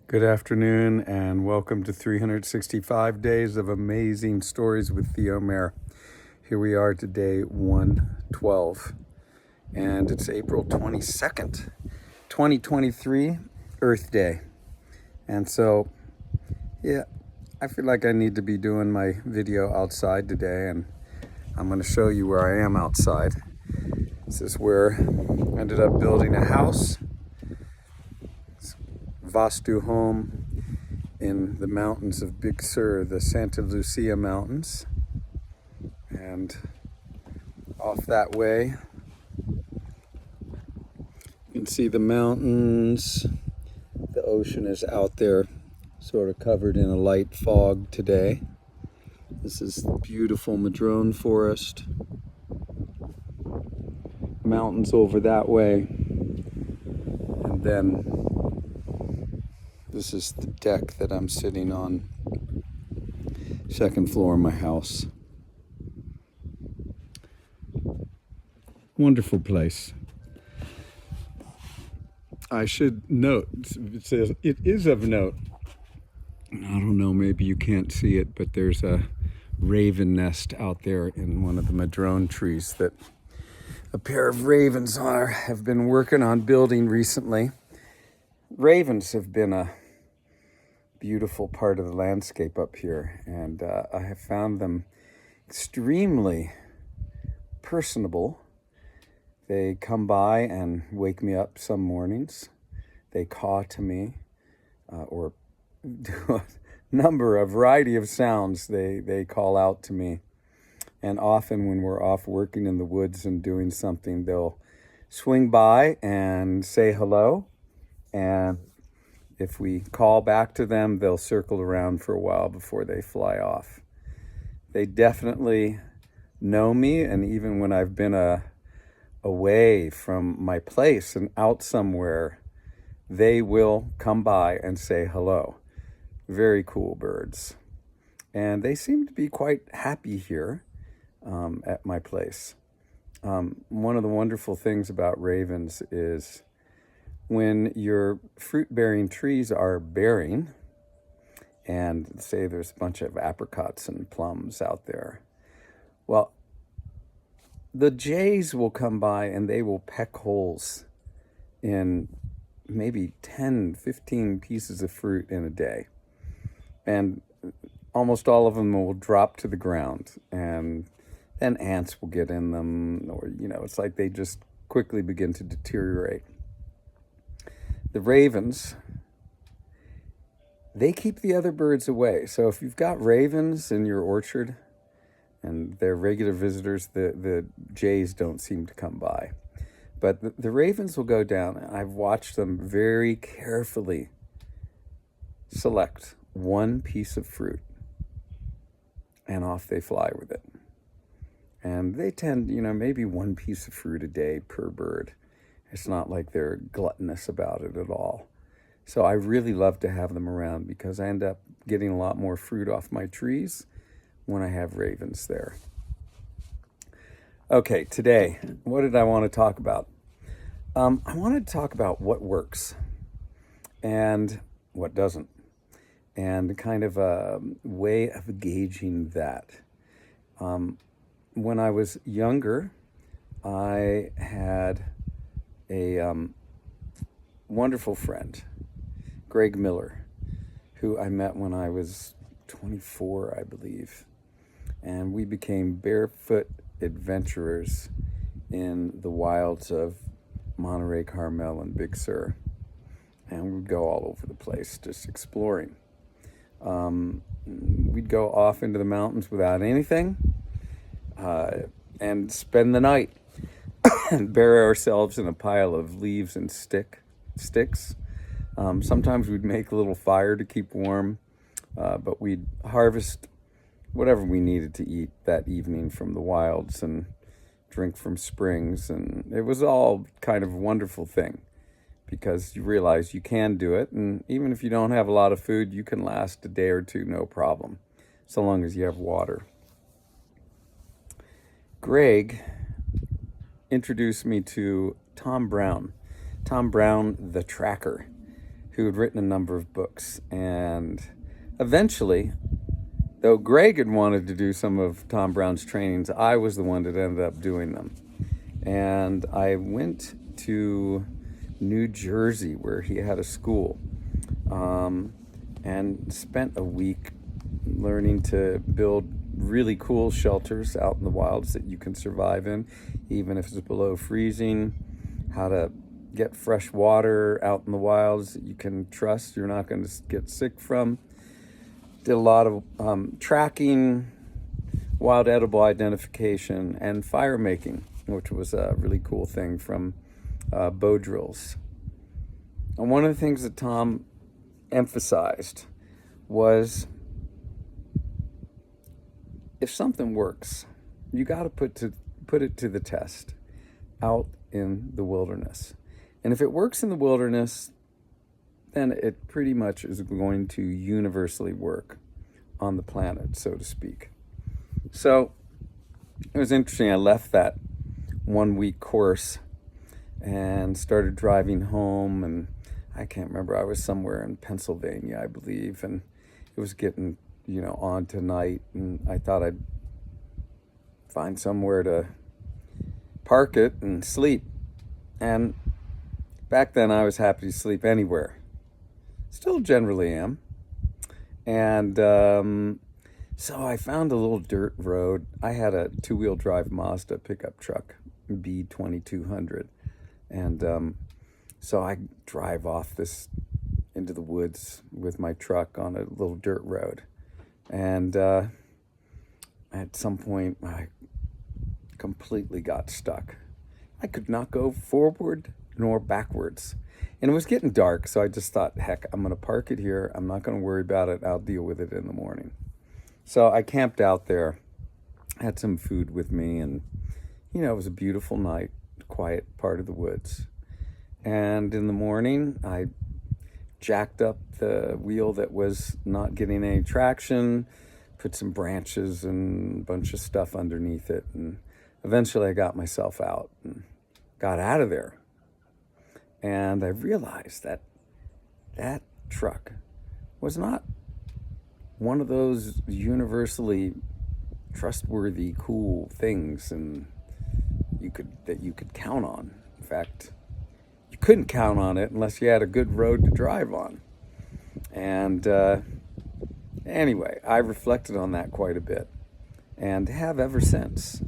Good afternoon and welcome to 365 Days of Amazing Stories with Theo Mayer. Here we are today, 1/12, and it's April 22nd, 2023, Earth Day. And so, I feel like I need to be doing my video outside today, and I'm going to show you where I am outside. This is where I ended up building a house. Vastu home in the mountains of Big Sur, the Santa Lucia Mountains. And off that way, you can see the mountains. The ocean is out there, sort of covered in a light fog today. This is the beautiful madrone forest. Mountains over that way. And then this is the deck that I'm sitting on, second floor of my house. Wonderful place. I should note, it says it is of note. I don't know, maybe you can't see it, but there's a raven nest out there in one of the madrone trees that a pair of ravens have been working on building recently. Ravens have been a beautiful part of the landscape up here, and I have found them extremely personable. They come by and wake me up some mornings. They caw to me, or do a variety of sounds they call out to me. And often when we're off working in the woods and doing something, they'll swing by and say hello. And if we call back to them, they'll circle around for a while before they fly off. They definitely know me, and even when I've been away from my place and out somewhere, they will come by and say hello. Very cool birds. And they seem to be quite happy here at my place. One of the wonderful things about ravens is when your fruit-bearing trees are bearing, and say there's a bunch of apricots and plums out there, well, the jays will come by and they will peck holes in maybe 10, 15 pieces of fruit in a day. And almost all of them will drop to the ground, and then ants will get in them, or, it's like they just quickly begin to deteriorate. The ravens, they keep the other birds away. So if you've got ravens in your orchard and they're regular visitors, the jays don't seem to come by. But the ravens will go down, and I've watched them very carefully select one piece of fruit, and off they fly with it. And they tend, maybe one piece of fruit a day per bird. It's not like they're gluttonous about it at all. So I really love to have them around because I end up getting a lot more fruit off my trees when I have ravens there. Okay, today, what did I want to talk about? I wanted to talk about what works and what doesn't, and kind of a way of gauging that. When I was younger, I had a wonderful friend, Greg Miller, who I met when I was 24, I believe. And we became barefoot adventurers in the wilds of Monterey, Carmel, and Big Sur. And we'd go all over the place just exploring. We'd go off into the mountains without anything and spend the night and bury ourselves in a pile of leaves and sticks. Sometimes we'd make a little fire to keep warm, but we'd harvest whatever we needed to eat that evening from the wilds and drink from springs. And it was all kind of a wonderful thing because you realize you can do it. And even if you don't have a lot of food, you can last a day or two, no problem, so long as you have water. Greg introduced me to Tom Brown, the tracker, who had written a number of books. And eventually, though Greg had wanted to do some of Tom Brown's trainings, I was the one that ended up doing them. And I went to New Jersey, where he had a school, and spent a week learning to build really cool shelters out in the wilds that you can survive in, even if it's below freezing, how to get fresh water out in the wilds that you can trust you're not going to get sick from. Did a lot of tracking, wild edible identification, and fire making, which was a really cool thing from bow drills. And one of the things that Tom emphasized was, if something works, you got to put it to the test out in the wilderness. And if it works in the wilderness, then it pretty much is going to universally work on the planet, so to speak. So it was interesting. I left that 1 week course and started driving home, and I can't remember, I was somewhere in Pennsylvania, I believe, and it was getting, on to night, and I thought I'd find somewhere to park it and sleep. And back then I was happy to sleep anywhere. Still generally am. And so I found a little dirt road. I had a 2-wheel drive Mazda pickup truck, B2200. And so I drive off this into the woods with my truck on a little dirt road. And at some point, I completely got stuck. I could not go forward nor backwards. And it was getting dark, so I just thought, heck, I'm going to park it here. I'm not going to worry about it. I'll deal with it in the morning. So I camped out there, had some food with me, and, it was a beautiful night, quiet part of the woods. And in the morning, I jacked up the wheel that was not getting any traction, put some branches and a bunch of stuff underneath it, and eventually I got myself out and got out of there. And I realized that that truck was not one of those universally trustworthy, cool things and that you could count on. In fact, you couldn't count on it unless you had a good road to drive on. And anyway, I reflected on that quite a bit and have ever since.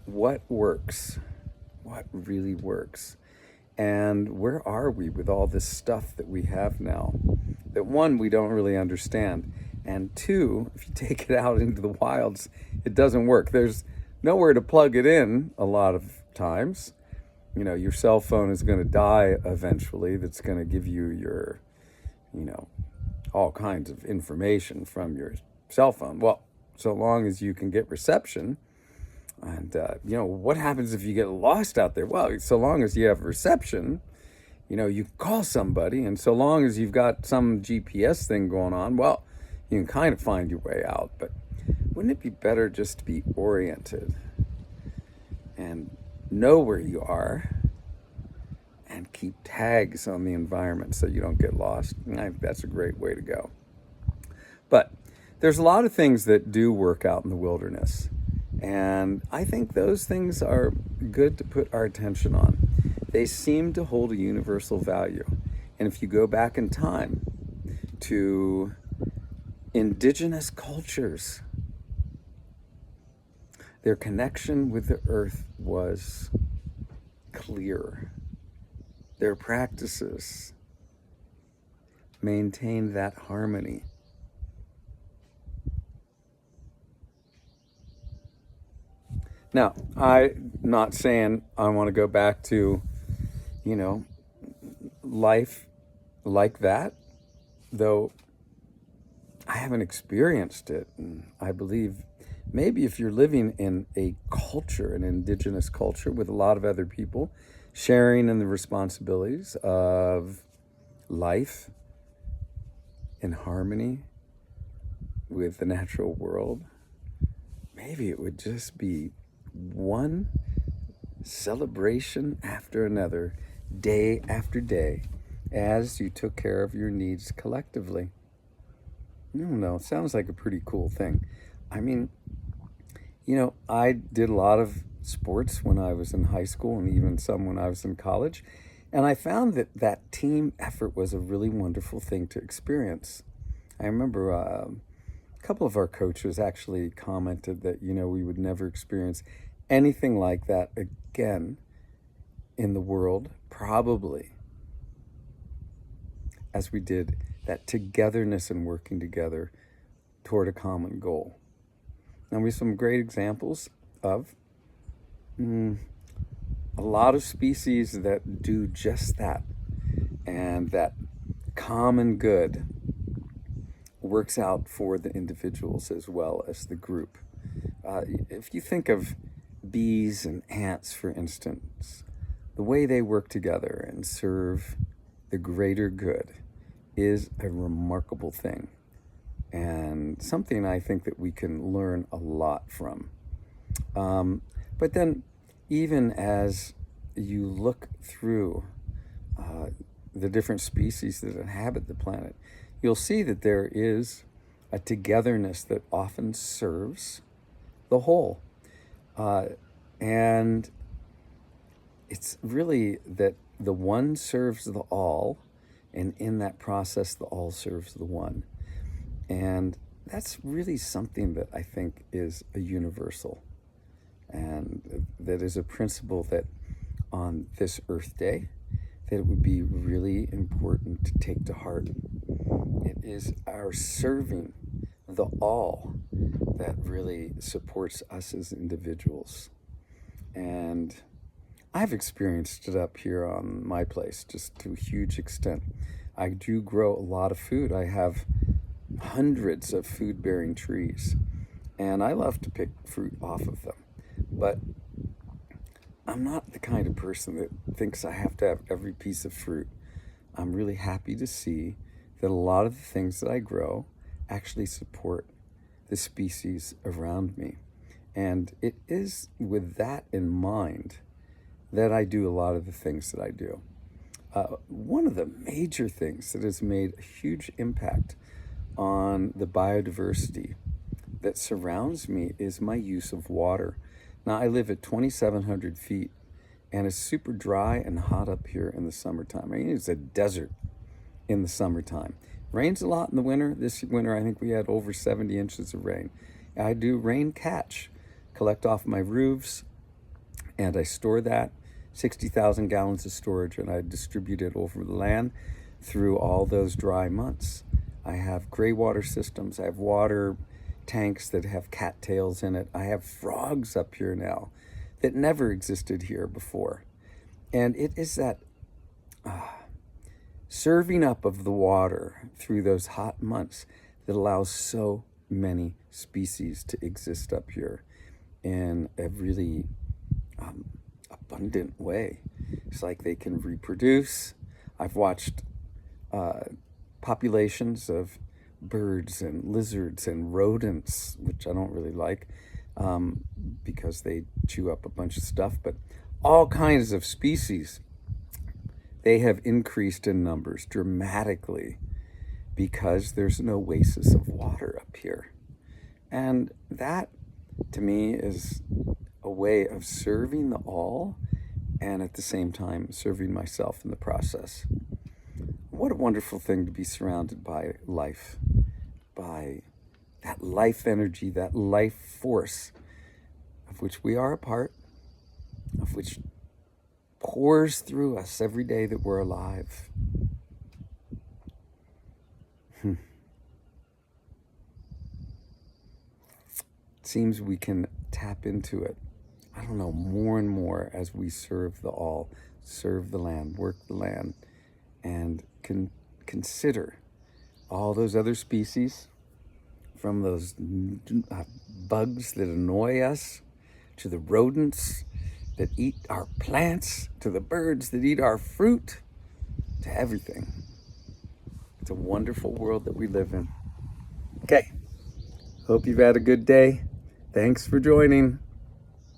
What works? What really works? And where are we with all this stuff that we have now? That one, we don't really understand. And two, if you take it out into the wilds, it doesn't work. There's nowhere to plug it in a lot of times. Your cell phone is going to die eventually. That's going to give you your, all kinds of information from your cell phone. Well, so long as you can get reception. And, what happens if you get lost out there? Well, so long as you have reception, you call somebody. And so long as you've got some GPS thing going on, well, you can kind of find your way out. But wouldn't it be better just to be oriented and know where you are and keep tags on the environment so you don't get lost? And I think that's a great way to go. But there's a lot of things that do work out in the wilderness. And I think those things are good to put our attention on. They seem to hold a universal value. And if you go back in time to indigenous cultures, their connection with the earth was clear. Their practices maintained that harmony. Now, I'm not saying I want to go back to, life like that, though I haven't experienced it. And I believe maybe if you're living in a culture, an indigenous culture with a lot of other people, sharing in the responsibilities of life in harmony with the natural world, maybe it would just be one celebration after another day after day as you took care of your needs collectively. I don't know, it sounds like a pretty cool thing. I mean, I did a lot of sports when I was in high school and even some when I was in college. And I found that that team effort was a really wonderful thing to experience. I remember a couple of our coaches actually commented that, we would never experience anything like that again in the world, probably, as we did that togetherness and working together toward a common goal. Now, we have some great examples of a lot of species that do just that, and that common good works out for the individuals as well as the group. If you think of bees and ants, for instance, the way they work together and serve the greater good is a remarkable thing, and something I think that we can learn a lot from. But then, even as you look through the different species that inhabit the planet, you'll see that there is a togetherness that often serves the whole. And it's really that the one serves the all, and in that process, the all serves the one. And that's really something that I think is a universal, and that is a principle that on this Earth Day, that it would be really important to take to heart. It is our serving the all that really supports us as individuals. And I've experienced it up here on my place just to a huge extent. I do grow a lot of food. I have hundreds of food-bearing trees, and I love to pick fruit off of them. But I'm not the kind of person that thinks I have to have every piece of fruit. I'm really happy to see that a lot of the things that I grow actually support the species around me. And it is with that in mind that I do a lot of the things that I do. One of the major things that has made a huge impact on the biodiversity that surrounds me is my use of water. Now, I live at 2,700 feet, and it's super dry and hot up here in the summertime. I mean, it's a desert in the summertime. Rains a lot in the winter. This winter, I think we had over 70 inches of rain. I do rain catch, collect off my roofs, and I store that, 60,000 gallons of storage, and I distribute it over the land through all those dry months. I have gray water systems. I have water tanks that have cattails in it. I have frogs up here now that never existed here before. And it is that serving up of the water through those hot months that allows so many species to exist up here in a really abundant way. It's like they can reproduce. I've watched populations of birds and lizards and rodents, which I don't really like because they chew up a bunch of stuff, but all kinds of species, they have increased in numbers dramatically because there's an oasis of water up here. And that, to me, is a way of serving the all and at the same time serving myself in the process. What a wonderful thing to be surrounded by life, by that life energy, that life force of which we are a part, of which pours through us every day that we're alive. It seems we can tap into it, I don't know, more and more as we serve the all, serve the land, work the land, and can consider all those other species, from those bugs that annoy us, to the rodents that eat our plants, to the birds that eat our fruit, to everything. It's a wonderful world that we live in. Okay, hope you've had a good day. Thanks for joining.